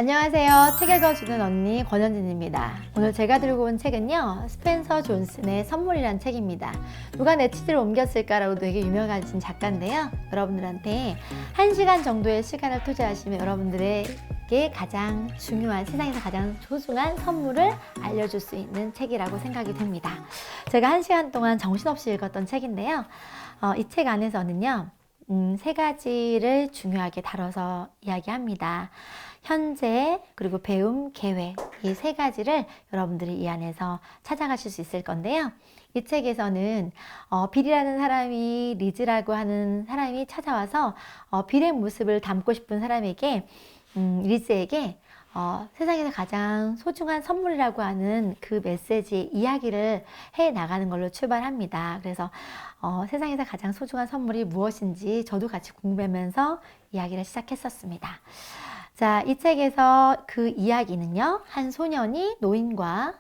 안녕하세요. 책 읽어주는 언니 권현진입니다. 오늘 제가 들고 온 책은요, 스펜서 존슨의 선물이란 책입니다. 누가 내 치즈를 옮겼을까라고 되게 유명하신 작가인데요. 여러분들한테 1시간 정도의 시간을 투자하시면 여러분들에게 가장 중요한, 세상에서 가장 소중한 선물을 알려줄 수 있는 책이라고 생각이 됩니다. 제가 1시간 동안 정신없이 읽었던 책인데요. 이 책 안에서는요, 3가지를 중요하게 다뤄서 이야기합니다. 현재, 그리고 배움, 계획, 이 3가지를 여러분들이 이 안에서 찾아가실 수 있을 건데요. 이 책에서는 빌이라는 사람이, 리즈라고 하는 사람이 찾아와서 빌의 모습을 담고 싶은 사람에게, 리즈에게 세상에서 가장 소중한 선물이라고 하는 그 메시지 이야기를 해 나가는 걸로 출발합니다. 그래서 세상에서 가장 소중한 선물이 무엇인지 저도 같이 궁금해하면서 이야기를 시작했었습니다. 자, 이 책에서 그 이야기는요, 한 소년이 노인과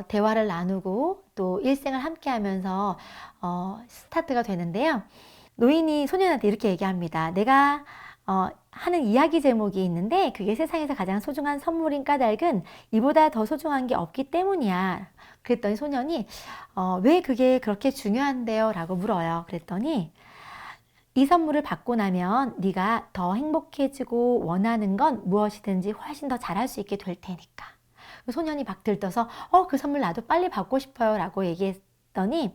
대화를 나누고 또 일생을 함께 하면서 스타트가 되는데요. 노인이 소년한테 이렇게 얘기합니다. 내가 하는 이야기 제목이 있는데 그게 세상에서 가장 소중한 선물인 까닭은 이보다 더 소중한 게 없기 때문이야. 그랬더니 소년이 왜 그게 그렇게 중요한데요? 라고 물어요. 그랬더니 이 선물을 받고 나면 네가 더 행복해지고 원하는 건 무엇이든지 훨씬 더 잘할 수 있게 될 테니까. 소년이 막 들떠서 그 선물 나도 빨리 받고 싶어요 라고 얘기했더니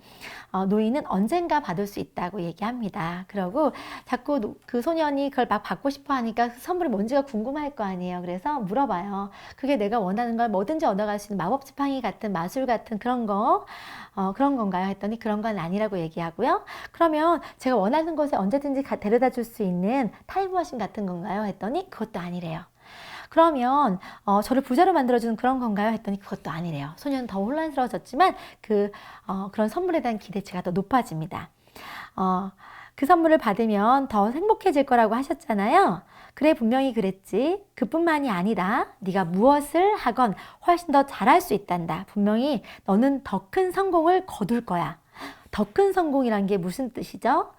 노인은 언젠가 받을 수 있다고 얘기합니다. 그러고 자꾸 그 소년이 그걸 막 받고 싶어 하니까 그 선물이 뭔지가 궁금할 거 아니에요. 그래서 물어봐요. 그게 내가 원하는 걸 뭐든지 얻어갈 수 있는 마법 지팡이 같은, 마술 같은 그런 거, 그런 건가요? 했더니 그런 건 아니라고 얘기하고요. 그러면 제가 원하는 곳에 언제든지 데려다 줄 수 있는 타임머신 같은 건가요? 했더니 그것도 아니래요. 그러면 저를 부자로 만들어주는 그런 건가요? 했더니 그것도 아니래요. 소년은 더 혼란스러워졌지만 그런 선물에 대한 기대치가 더 높아집니다. 그 선물을 받으면 더 행복해질 거라고 하셨잖아요. 그래, 분명히 그랬지. 그뿐만이 아니라 네가 무엇을 하건 훨씬 더 잘할 수 있단다. 분명히 너는 더 큰 성공을 거둘 거야. 더 큰 성공이란 게 무슨 뜻이죠?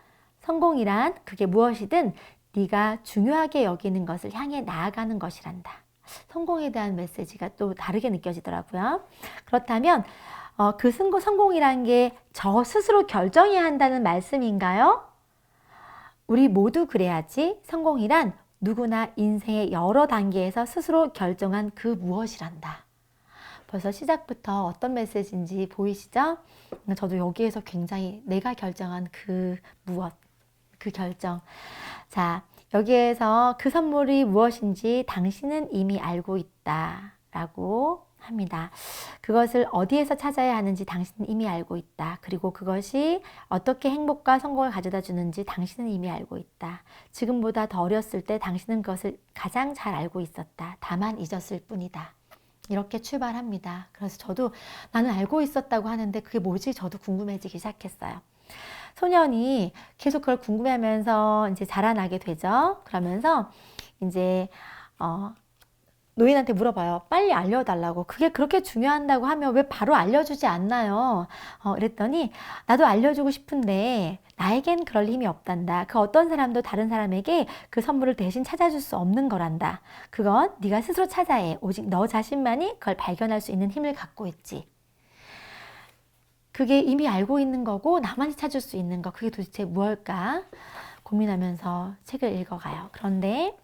성공이란 그게 무엇이든 네가 중요하게 여기는 것을 향해 나아가는 것이란다. 성공에 대한 메시지가 또 다르게 느껴지더라고요. 그렇다면 그 성공이란 게 저 스스로 결정해야 한다는 말씀인가요? 우리 모두 그래야지. 성공이란 누구나 인생의 여러 단계에서 스스로 결정한 그 무엇이란다. 벌써 시작부터 어떤 메시지인지 보이시죠? 저도 여기에서 굉장히 내가 결정한 그 무엇, 그 결정. 자, 여기에서 그 선물이 무엇인지 당신은 이미 알고 있다 라고 합니다. 그것을 어디에서 찾아야 하는지 당신은 이미 알고 있다. 그리고 그것이 어떻게 행복과 성공을 가져다 주는지 당신은 이미 알고 있다. 지금보다 더 어렸을 때 당신은 그것을 가장 잘 알고 있었다. 다만 잊었을 뿐이다. 이렇게 출발합니다. 그래서 저도 나는 알고 있었다고 하는데 그게 뭐지? 저도 궁금해지기 시작했어요. 소년이 계속 그걸 궁금해하면서 이제 자라나게 되죠. 그러면서 이제 노인한테 물어봐요. 빨리 알려달라고. 그게 그렇게 중요한다고 하면 왜 바로 알려주지 않나요? 그랬더니 나도 알려주고 싶은데 나에겐 그럴 힘이 없단다. 그 어떤 사람도 다른 사람에게 그 선물을 대신 찾아줄 수 없는 거란다. 그건 네가 스스로 찾아야 해. 오직 너 자신만이 그걸 발견할 수 있는 힘을 갖고 있지. 그게 이미 알고 있는 거고 나만이 찾을 수 있는 거, 그게 도대체 무엇일까 고민하면서 책을 읽어가요. 그런데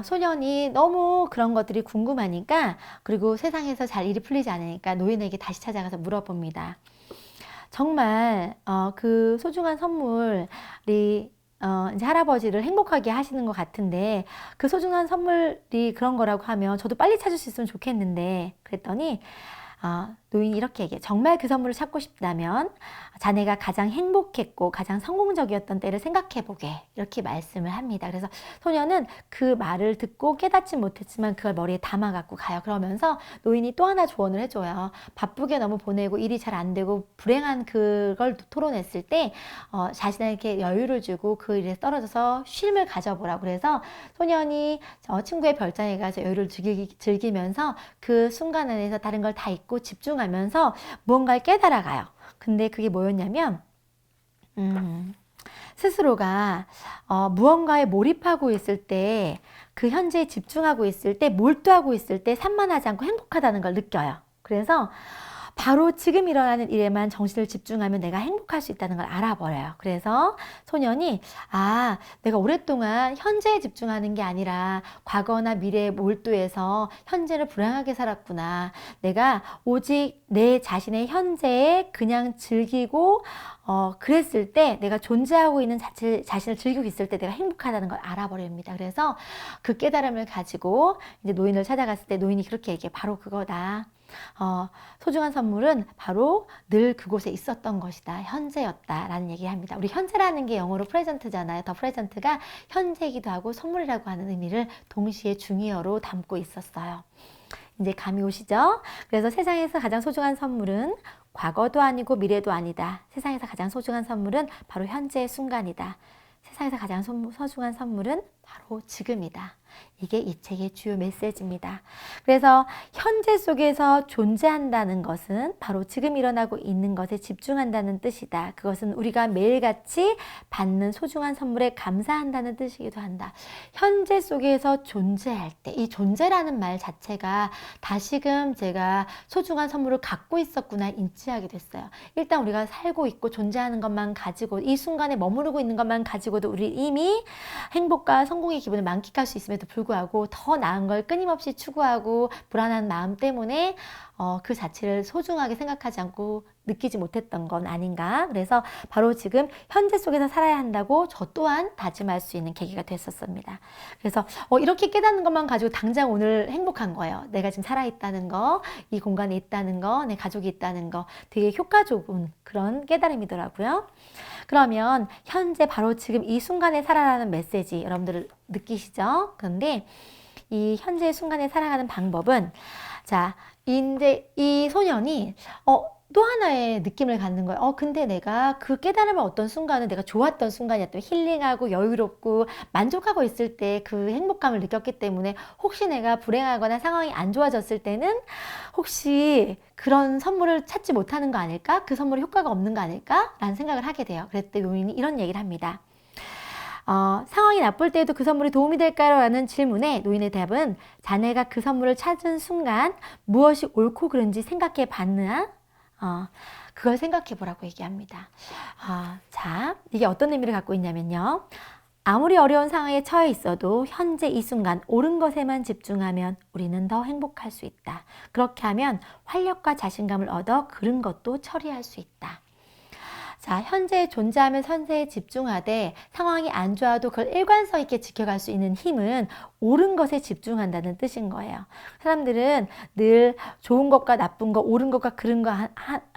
소년이 너무 그런 것들이 궁금하니까, 그리고 세상에서 잘 일이 풀리지 않으니까 노인에게 다시 찾아가서 물어봅니다. 정말 그 소중한 선물이 이제 할아버지를 행복하게 하시는 것 같은데 그 소중한 선물이 그런 거라고 하면 저도 빨리 찾을 수 있으면 좋겠는데, 그랬더니 노인이 이렇게 얘기해. 정말 그 선물을 찾고 싶다면 자네가 가장 행복했고 가장 성공적이었던 때를 생각해보게. 이렇게 말씀을 합니다. 그래서 소년은 그 말을 듣고 깨닫지 못했지만 그걸 머리에 담아갖고 가요. 그러면서 노인이 또 하나 조언을 해줘요. 바쁘게 너무 보내고 일이 잘 안 되고 불행한 그걸 토론했을 때 자신에게 여유를 주고 그 일에 떨어져서 쉼을 가져보라고. 그래서 소년이 친구의 별장에 가서 여유를 즐기면서 그 순간 안에서 다른 걸 다 잊고 집중하면서 무언가를 깨달아가요. 근데 그게 뭐였냐면 스스로가 무언가에 몰입하고 있을 때, 그 현재에 집중하고 있을 때, 몰두하고 있을 때 산만하지 않고 행복하다는 걸 느껴요. 그래서 바로 지금 일어나는 일에만 정신을 집중하면 내가 행복할 수 있다는 걸 알아버려요. 그래서 소년이 내가 오랫동안 현재에 집중하는 게 아니라 과거나 미래에 몰두해서 현재를 불행하게 살았구나. 내가 오직 내 자신의 현재에 그냥 즐기고 그랬을 때, 내가 존재하고 있는 자신을 즐기고 있을 때 내가 행복하다는 걸 알아버립니다. 그래서 그 깨달음을 가지고 이제 노인을 찾아갔을 때 노인이 그렇게 얘기해. 바로 그거다. 소중한 선물은 바로 늘 그곳에 있었던 것이다. 현재였다. 라는 얘기를 합니다. 우리 현재라는 게 영어로 프레젠트잖아요. 더 프레젠트가 현재이기도 하고 선물이라고 하는 의미를 동시에 중의어로 담고 있었어요. 이제 감이 오시죠? 그래서 세상에서 가장 소중한 선물은 과거도 아니고 미래도 아니다. 세상에서 가장 소중한 선물은 바로 현재의 순간이다. 세상에서 가장 소중한 선물은 바로 지금이다. 이게 이 책의 주요 메시지입니다. 그래서 현재 속에서 존재한다는 것은 바로 지금 일어나고 있는 것에 집중한다는 뜻이다. 그것은 우리가 매일같이 받는 소중한 선물에 감사한다는 뜻이기도 한다. 현재 속에서 존재할 때, 이 존재라는 말 자체가 다시금 제가 소중한 선물을 갖고 있었구나 인지하게 됐어요. 일단 우리가 살고 있고 존재하는 것만 가지고, 이 순간에 머무르고 있는 것만 가지고도 우리 이미 행복과 성공의 기분을 만끽할 수 있음에도 불구하고 더 나은 걸 끊임없이 추구하고 불안한 마음 때문에 그 자체를 소중하게 생각하지 않고 느끼지 못했던 건 아닌가. 그래서 바로 지금 현재 속에서 살아야 한다고 저 또한 다짐할 수 있는 계기가 됐었습니다. 그래서 이렇게 깨닫는 것만 가지고 당장 오늘 행복한 거예요. 내가 지금 살아있다는 거, 이 공간에 있다는 거, 내 가족이 있다는 거, 되게 효과 좋은 그런 깨달음이더라고요. 그러면 현재 바로 지금 이 순간에 살아라는 메시지 여러분들 느끼시죠? 그런데 이 현재 순간에 살아가는 방법은, 자, 이제 이 소년이 또 하나의 느낌을 갖는 거예요. 근데 내가 그 깨달음을 어떤 순간은 내가 좋았던 순간이었던, 힐링하고 여유롭고 만족하고 있을 때 그 행복감을 느꼈기 때문에 혹시 내가 불행하거나 상황이 안 좋아졌을 때는 혹시 그런 선물을 찾지 못하는 거 아닐까? 그 선물이 효과가 없는 거 아닐까? 라는 생각을 하게 돼요. 그랬더니 요인이 이런 얘기를 합니다. 상황이 나쁠 때에도 그 선물이 도움이 될까요? 라는 질문에 노인의 답은, 자네가 그 선물을 찾은 순간 무엇이 옳고 그른지 생각해 봤느냐? 그걸 생각해 보라고 얘기합니다. 자, 이게 어떤 의미를 갖고 있냐면요. 아무리 어려운 상황에 처해 있어도 현재 이 순간 옳은 것에만 집중하면 우리는 더 행복할 수 있다. 그렇게 하면 활력과 자신감을 얻어 그른 것도 처리할 수 있다. 자, 현재에 존재하면 현재에 집중하되 상황이 안 좋아도 그걸 일관성 있게 지켜갈 수 있는 힘은 옳은 것에 집중한다는 뜻인 거예요. 사람들은 늘 좋은 것과 나쁜 것, 옳은 것과 그른 것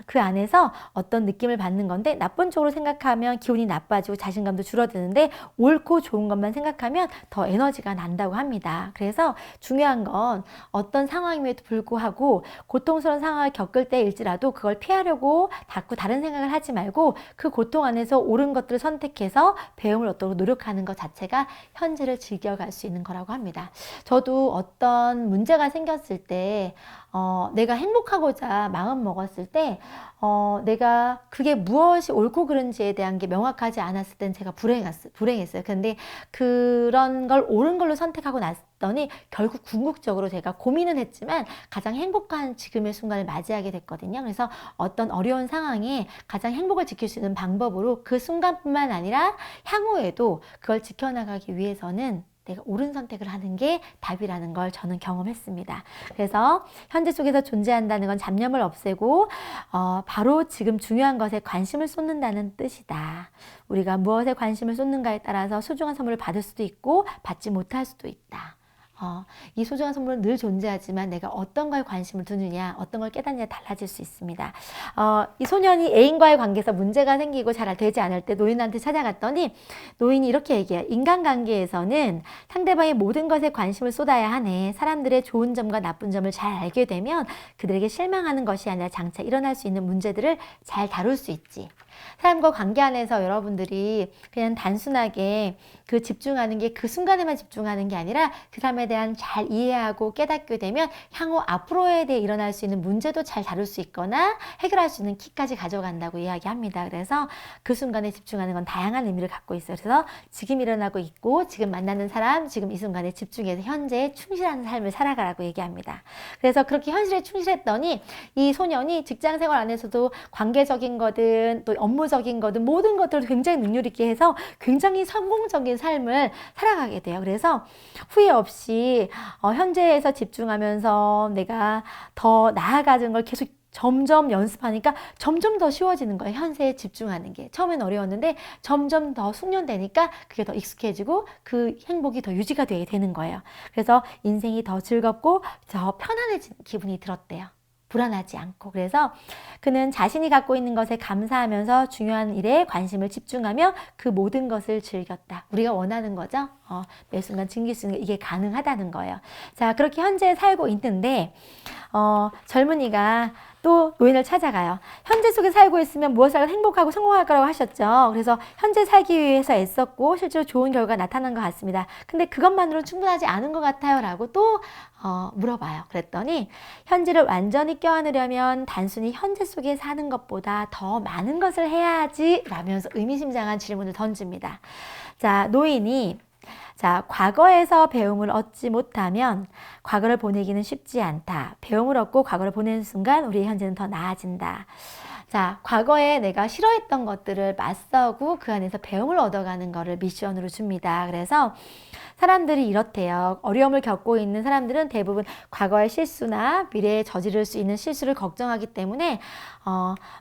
그 안에서 어떤 느낌을 받는 건데, 나쁜 쪽으로 생각하면 기분이 나빠지고 자신감도 줄어드는데 옳고 좋은 것만 생각하면 더 에너지가 난다고 합니다. 그래서 중요한 건 어떤 상황임에도 불구하고 고통스러운 상황을 겪을 때일지라도 그걸 피하려고 자꾸 다른 생각을 하지 말고 그 고통 안에서 옳은 것들을 선택해서 배움을 얻도록 노력하는 것 자체가 현재를 즐겨갈 수 있는 거라고 합니다. 저도 어떤 문제가 생겼을 때 내가 행복하고자 마음 먹었을 때 내가 그게 무엇이 옳고 그른지에 대한 게 명확하지 않았을 땐 제가 불행했어요. 근데 그런 걸 옳은 걸로 선택하고 났더니 결국 궁극적으로 제가 고민은 했지만 가장 행복한 지금의 순간을 맞이하게 됐거든요. 그래서 어떤 어려운 상황에 가장 행복을 지킬 수 있는 방법으로 그 순간뿐만 아니라 향후에도 그걸 지켜나가기 위해서는 내가 옳은 선택을 하는 게 답이라는 걸 저는 경험했습니다. 그래서 현재 속에서 존재한다는 건 잡념을 없애고 바로 지금 중요한 것에 관심을 쏟는다는 뜻이다. 우리가 무엇에 관심을 쏟는가에 따라서 소중한 선물을 받을 수도 있고 받지 못할 수도 있다. 이 소중한 선물은 늘 존재하지만 내가 어떤 거에 관심을 두느냐, 어떤 걸 깨닫느냐 달라질 수 있습니다. 이 소년이 애인과의 관계에서 문제가 생기고 잘 되지 않을 때 노인한테 찾아갔더니 노인이 이렇게 얘기해요. 인간관계에서는 상대방의 모든 것에 관심을 쏟아야 하네. 사람들의 좋은 점과 나쁜 점을 잘 알게 되면 그들에게 실망하는 것이 아니라 장차 일어날 수 있는 문제들을 잘 다룰 수 있지. 사람과 관계 안에서 여러분들이 그냥 단순하게 그 집중하는 게 그 순간에만 집중하는 게 아니라 그 사람에 대한 잘 이해하고 깨닫게 되면 향후 앞으로에 대해 일어날 수 있는 문제도 잘 다룰 수 있거나 해결할 수 있는 키까지 가져간다고 이야기합니다. 그래서 그 순간에 집중하는 건 다양한 의미를 갖고 있어요. 그래서 지금 일어나고 있고 지금 만나는 사람, 지금 이 순간에 집중해서 현재에 충실한 삶을 살아가라고 얘기합니다. 그래서 그렇게 현실에 충실했더니 이 소년이 직장 생활 안에서도 관계적인 거든 또 업무적인 거든 모든 것들을 굉장히 능률 있게 해서 굉장히 성공적인 삶을 살아가게 돼요. 그래서 후회 없이 현재에서 집중하면서 내가 더 나아가는 걸 계속 점점 연습하니까 점점 더 쉬워지는 거예요. 현재에 집중하는 게. 처음엔 어려웠는데 점점 더 숙련되니까 그게 더 익숙해지고 그 행복이 더 유지가 되는 거예요. 그래서 인생이 더 즐겁고 더 편안해진 기분이 들었대요. 불안하지 않고. 그래서 그는 자신이 갖고 있는 것에 감사하면서 중요한 일에 관심을 집중하며 그 모든 것을 즐겼다. 우리가 원하는 거죠. 매 순간 즐길 수 있는 게 이게 가능하다는 거예요. 자, 그렇게 현재 살고 있는데 젊은이가 또 노인을 찾아가요. 현재 속에 살고 있으면 무엇을 행복하고 성공할 거라고 하셨죠. 그래서 현재 살기 위해서 애썼고 실제로 좋은 결과가 나타난 것 같습니다. 근데 그것만으로는 충분하지 않은 것 같아요 라고 또 물어봐요. 그랬더니 현재를 완전히 껴안으려면 단순히 현재 속에 사는 것보다 더 많은 것을 해야지 라면서 의미심장한 질문을 던집니다. 자, 노인이 과거에서 배움을 얻지 못하면 과거를 보내기는 쉽지 않다. 배움을 얻고 과거를 보내는 순간 우리의 현재는 더 나아진다. 자, 과거에 내가 싫어했던 것들을 맞서고 그 안에서 배움을 얻어가는 것을 미션으로 줍니다. 그래서 사람들이 이렇대요. 어려움을 겪고 있는 사람들은 대부분 과거의 실수나 미래에 저지를 수 있는 실수를 걱정하기 때문에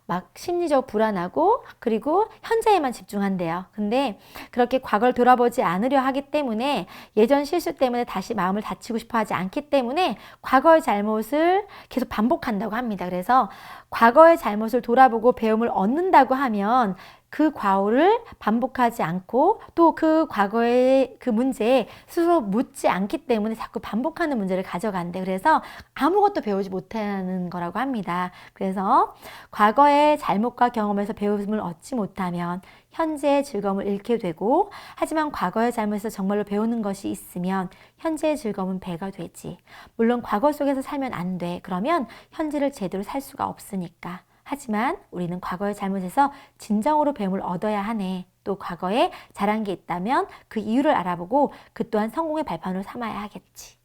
막 심리적 불안하고 그리고 현재에만 집중한대요. 근데 그렇게 과거를 돌아보지 않으려 하기 때문에 예전 실수 때문에 다시 마음을 다치고 싶어 하지 않기 때문에 과거의 잘못을 계속 반복한다고 합니다. 그래서 과거의 잘못을 돌아보고 배움을 얻는다고 하면 그 과오를 반복하지 않고 또 그 과거의 그 문제에 스스로 묻지 않기 때문에 자꾸 반복하는 문제를 가져간대. 그래서 아무것도 배우지 못하는 거라고 합니다. 그래서 과거의 잘못과 경험에서 배움을 얻지 못하면 현재의 즐거움을 잃게 되고, 하지만 과거의 잘못에서 정말로 배우는 것이 있으면 현재의 즐거움은 배가 되지. 물론 과거 속에서 살면 안 돼. 그러면 현재를 제대로 살 수가 없으니까. 하지만 우리는 과거의 잘못에서 진정으로 배움을 얻어야 하네. 또 과거에 잘한 게 있다면 그 이유를 알아보고 그 또한 성공의 발판으로 삼아야 하겠지.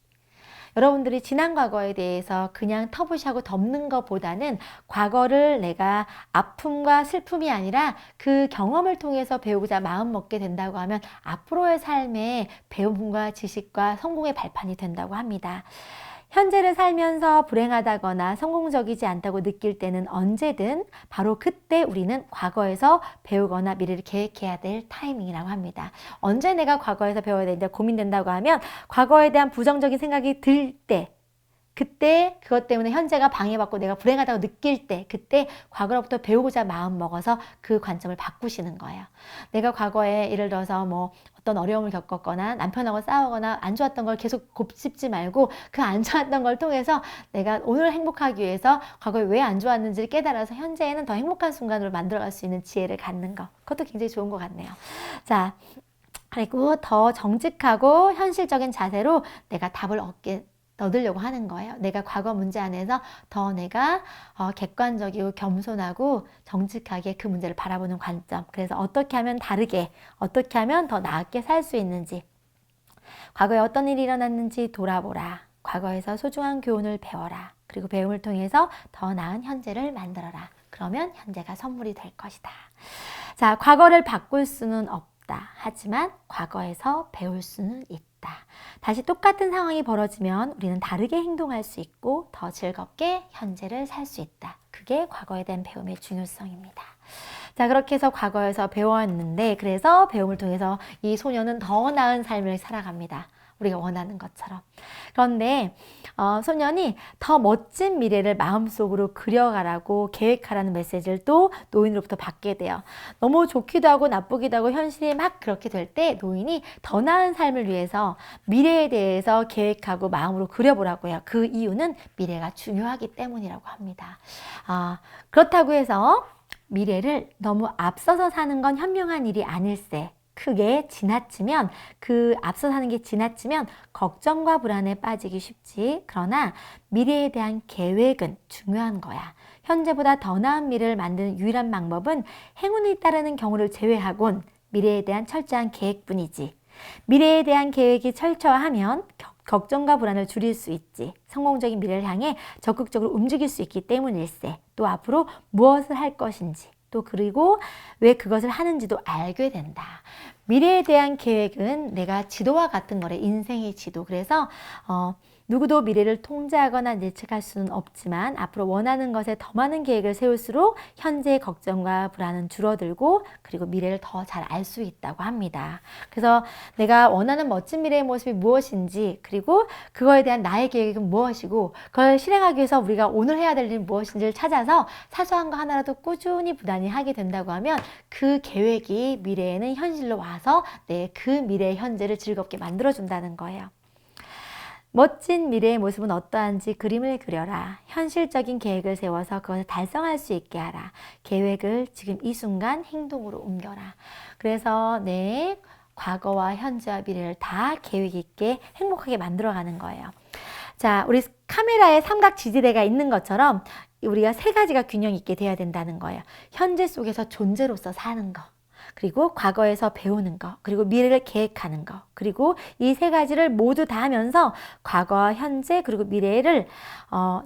여러분들이 지난 과거에 대해서 그냥 터부시하고 덮는 것보다는 과거를 내가 아픔과 슬픔이 아니라 그 경험을 통해서 배우고자 마음먹게 된다고 하면 앞으로의 삶에 배움과 지식과 성공의 발판이 된다고 합니다. 현재를 살면서 불행하다거나 성공적이지 않다고 느낄 때는 언제든 바로 그때 우리는 과거에서 배우거나 미래를 계획해야 될 타이밍이라고 합니다. 언제 내가 과거에서 배워야 되는지 고민된다고 하면 과거에 대한 부정적인 생각이 들 때, 그때 그것 때문에 현재가 방해받고 내가 불행하다고 느낄 때, 그때 과거로부터 배우고자 마음먹어서 그 관점을 바꾸시는 거예요. 내가 과거에 예를 들어서 어떤 어려움을 겪었거나 남편하고 싸우거나 안 좋았던 걸 계속 곱씹지 말고 그 안 좋았던 걸 통해서 내가 오늘 행복하기 위해서 과거에 왜 안 좋았는지를 깨달아서 현재에는 더 행복한 순간으로 만들어갈 수 있는 지혜를 갖는 것. 그것도 굉장히 좋은 것 같네요. 자, 그리고 더 정직하고 현실적인 자세로 내가 답을 얻으려고 하는 거예요. 내가 과거 문제 안에서 더 내가 객관적이고 겸손하고 정직하게 그 문제를 바라보는 관점. 그래서 어떻게 하면 다르게, 어떻게 하면 더 나았게 살 수 있는지, 과거에 어떤 일이 일어났는지 돌아보라. 과거에서 소중한 교훈을 배워라. 그리고 배움을 통해서 더 나은 현재를 만들어라. 그러면 현재가 선물이 될 것이다. 자, 과거를 바꿀 수는 없다. 하지만 과거에서 배울 수는 있다. 다시 똑같은 상황이 벌어지면 우리는 다르게 행동할 수 있고 더 즐겁게 현재를 살 수 있다. 그게 과거에 대한 배움의 중요성입니다. 자, 그렇게 해서 과거에서 배웠는데, 그래서 배움을 통해서 이 소녀는 더 나은 삶을 살아갑니다. 우리가 원하는 것처럼. 그런데 소년이 더 멋진 미래를 마음속으로 그려가라고 계획하라는 메시지를 또 노인으로부터 받게 돼요. 너무 좋기도 하고 나쁘기도 하고 현실이 막 그렇게 될 때 노인이 더 나은 삶을 위해서 미래에 대해서 계획하고 마음으로 그려보라고요. 그 이유는 미래가 중요하기 때문이라고 합니다. 그렇다고 해서 미래를 너무 앞서서 사는 건 현명한 일이 아닐세. 크게 지나치면, 그 앞서 사는 게 지나치면 걱정과 불안에 빠지기 쉽지. 그러나 미래에 대한 계획은 중요한 거야. 현재보다 더 나은 미래를 만드는 유일한 방법은 행운이 따르는 경우를 제외하곤 미래에 대한 철저한 계획뿐이지. 미래에 대한 계획이 철저하면 걱정과 불안을 줄일 수 있지. 성공적인 미래를 향해 적극적으로 움직일 수 있기 때문일세. 또 앞으로 무엇을 할 것인지, 또 그리고 왜 그것을 하는지도 알게 된다. 미래에 대한 계획은 내가 지도와 같은 거래. 인생의 지도. 그래서 누구도 미래를 통제하거나 예측할 수는 없지만 앞으로 원하는 것에 더 많은 계획을 세울수록 현재의 걱정과 불안은 줄어들고 그리고 미래를 더 잘 알 수 있다고 합니다. 그래서 내가 원하는 멋진 미래의 모습이 무엇인지, 그리고 그거에 대한 나의 계획은 무엇이고 그걸 실행하기 위해서 우리가 오늘 해야 될 일은 무엇인지를 찾아서 사소한 거 하나라도 꾸준히 부단히 하게 된다고 하면 그 계획이 미래에는 현실로 와서 내 그 미래의 현재를 즐겁게 만들어준다는 거예요. 멋진 미래의 모습은 어떠한지 그림을 그려라. 현실적인 계획을 세워서 그것을 달성할 수 있게 하라. 계획을 지금 이 순간 행동으로 옮겨라. 그래서 내 과거와 현재와 미래를 다 계획 있게 행복하게 만들어가는 거예요. 자, 우리 카메라에 삼각 지지대가 있는 것처럼 우리가 세 가지가 균형 있게 돼야 된다는 거예요. 현재 속에서 존재로서 사는 거, 그리고 과거에서 배우는 거, 그리고 미래를 계획하는 거, 그리고 이 세 가지를 모두 다 하면서 과거와 현재 그리고 미래를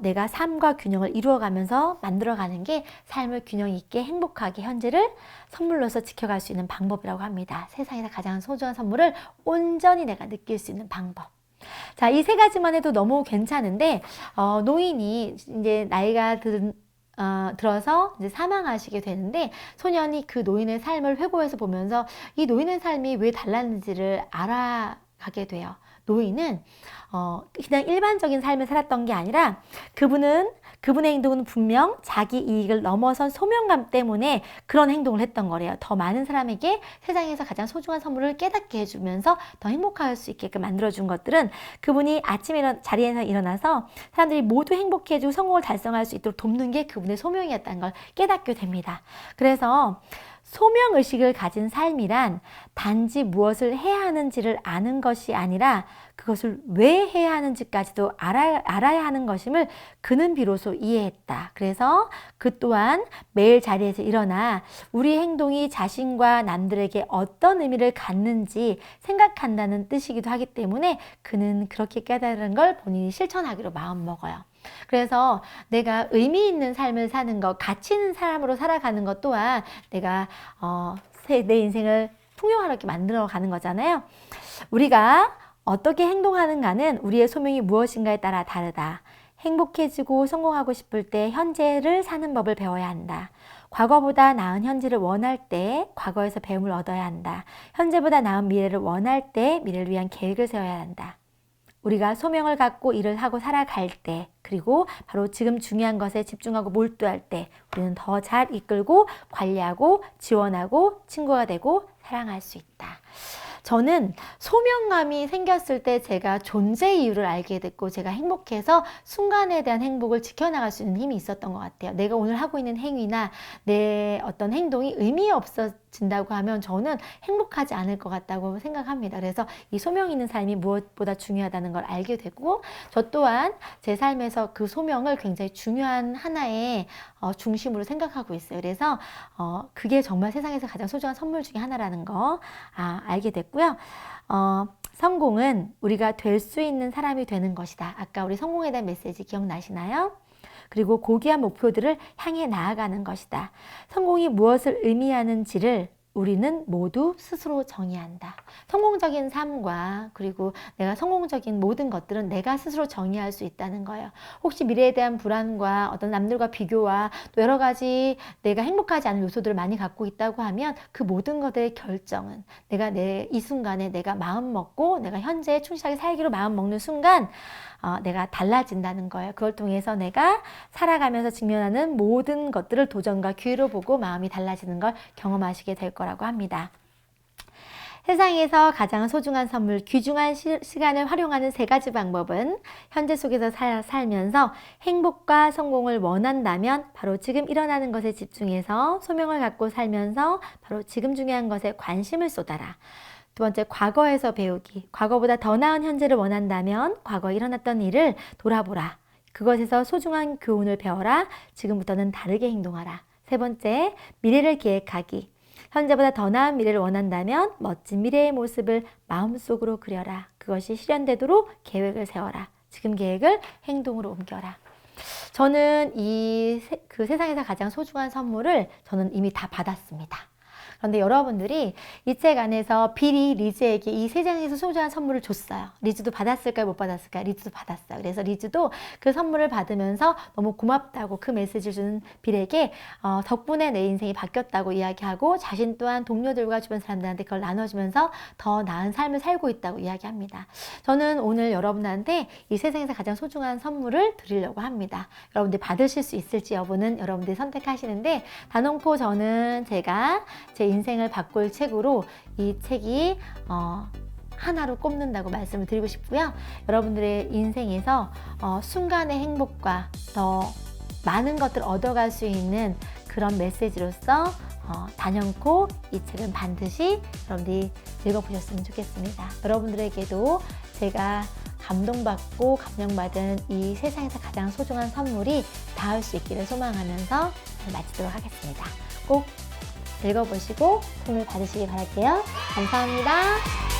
내가 삶과 균형을 이루어가면서 만들어가는 게 삶을 균형 있게 행복하게 현재를 선물로서 지켜갈 수 있는 방법이라고 합니다. 세상에서 가장 소중한 선물을 온전히 내가 느낄 수 있는 방법. 자, 이 세 가지만 해도 너무 괜찮은데 노인이 이제 나이가 들어서 이제 사망하시게 되는데 소년이 그 노인의 삶을 회고해서 보면서 이 노인의 삶이 왜 달랐는지를 알아가게 돼요. 노인은 그냥 일반적인 삶을 살았던 게 아니라 그분의 행동은 분명 자기 이익을 넘어선 소명감 때문에 그런 행동을 했던 거래요. 더 많은 사람에게 세상에서 가장 소중한 선물을 깨닫게 해주면서 더 행복할 수 있게끔 만들어준 것들은 그분이 아침에 자리에서 일어나서 사람들이 모두 행복해지고 성공을 달성할 수 있도록 돕는 게 그분의 소명이었다는 걸 깨닫게 됩니다. 그래서 소명의식을 가진 삶이란 단지 무엇을 해야 하는지를 아는 것이 아니라 그것을 왜 해야 하는지까지도 알아야 하는 것임을 그는 비로소 이해했다. 그래서 그 또한 매일 자리에서 일어나 우리 행동이 자신과 남들에게 어떤 의미를 갖는지 생각한다는 뜻이기도 하기 때문에 그는 그렇게 깨달은 걸 본인이 실천하기로 마음먹어요. 그래서 내가 의미 있는 삶을 사는 것, 가치 있는 사람으로 살아가는 것 또한 내가 내 인생을 풍요롭게 만들어 가는 거잖아요. 우리가 어떻게 행동하는가는 우리의 소명이 무엇인가에 따라 다르다. 행복해지고 성공하고 싶을 때 현재를 사는 법을 배워야 한다. 과거보다 나은 현재를 원할 때 과거에서 배움을 얻어야 한다. 현재보다 나은 미래를 원할 때 미래를 위한 계획을 세워야 한다. 우리가 소명을 갖고 일을 하고 살아갈 때, 그리고 바로 지금 중요한 것에 집중하고 몰두할 때 우리는 더 잘 이끌고 관리하고 지원하고 친구가 되고 사랑할 수 있다. 저는 소명감이 생겼을 때 제가 존재의 이유를 알게 됐고 제가 행복해서 순간에 대한 행복을 지켜나갈 수 있는 힘이 있었던 것 같아요. 내가 오늘 하고 있는 행위나 내 어떤 행동이 의미 없어진다고 하면 저는 행복하지 않을 것 같다고 생각합니다. 그래서 이 소명 있는 삶이 무엇보다 중요하다는 걸 알게 되고 저 또한 제 삶에서 그 소명을 굉장히 중요한 하나의 중심으로 생각하고 있어요. 그래서 그게 정말 세상에서 가장 소중한 선물 중에 하나라는 거 알게 됐고요. 성공은 우리가 될 수 있는 사람이 되는 것이다. 아까 우리 성공에 대한 메시지 기억나시나요? 그리고 고귀한 목표들을 향해 나아가는 것이다. 성공이 무엇을 의미하는지를 우리는 모두 스스로 정의한다. 성공적인 삶과 그리고 내가 성공적인 모든 것들은 내가 스스로 정의할 수 있다는 거예요. 혹시 미래에 대한 불안과 어떤 남들과 비교와 또 여러 가지 내가 행복하지 않은 요소들을 많이 갖고 있다고 하면 그 모든 것의 결정은 내가 이 순간에 내가 마음 먹고 내가 현재에 충실하게 살기로 마음 먹는 순간 내가 달라진다는 거예요. 그걸 통해서 내가 살아가면서 직면하는 모든 것들을 도전과 기회로 보고 마음이 달라지는 걸 경험하시게 될 거라고 합니다. 세상에서 가장 소중한 선물, 귀중한 시간을 활용하는 3가지 방법은 현재 속에서 살면서 행복과 성공을 원한다면 바로 지금 일어나는 것에 집중해서 소명을 갖고 살면서 바로 지금 중요한 것에 관심을 쏟아라. 두 번째, 과거에서 배우기. 과거보다 더 나은 현재를 원한다면 과거에 일어났던 일을 돌아보라. 그것에서 소중한 교훈을 배워라. 지금부터는 다르게 행동하라. 세 번째, 미래를 계획하기. 현재보다 더 나은 미래를 원한다면 멋진 미래의 모습을 마음속으로 그려라. 그것이 실현되도록 계획을 세워라. 지금 계획을 행동으로 옮겨라. 저는 그 세상에서 가장 소중한 선물을 저는 이미 다 받았습니다. 그런데 여러분들이 이 책 안에서 빌이 리즈에게 이 세상에서 소중한 선물을 줬어요. 리즈도 받았을까요? 못 받았을까요? 리즈도 받았어요. 그래서 리즈도 그 선물을 받으면서 너무 고맙다고 그 메시지를 주는 빌에게 덕분에 내 인생이 바뀌었다고 이야기하고 자신 또한 동료들과 주변 사람들한테 그걸 나눠주면서 더 나은 삶을 살고 있다고 이야기합니다. 저는 오늘 여러분한테 이 세상에서 가장 소중한 선물을 드리려고 합니다. 여러분들 받으실 수 있을지 여부는 여러분들이 선택하시는데 단언코 저는 제가 제 인생을 바꿀 책으로 이 책이 하나로 꼽는다고 말씀을 드리고 싶고요. 여러분들의 인생에서 순간의 행복과 더 많은 것들을 얻어갈 수 있는 그런 메시지로서 단연코 이 책은 반드시 여러분들이 읽어보셨으면 좋겠습니다. 여러분들에게도 제가 감동받고 감명받은 이 세상에서 가장 소중한 선물이 닿을 수 있기를 소망하면서 마치도록 하겠습니다. 꼭 읽어보시고 선물 받으시기 바랄게요. 감사합니다.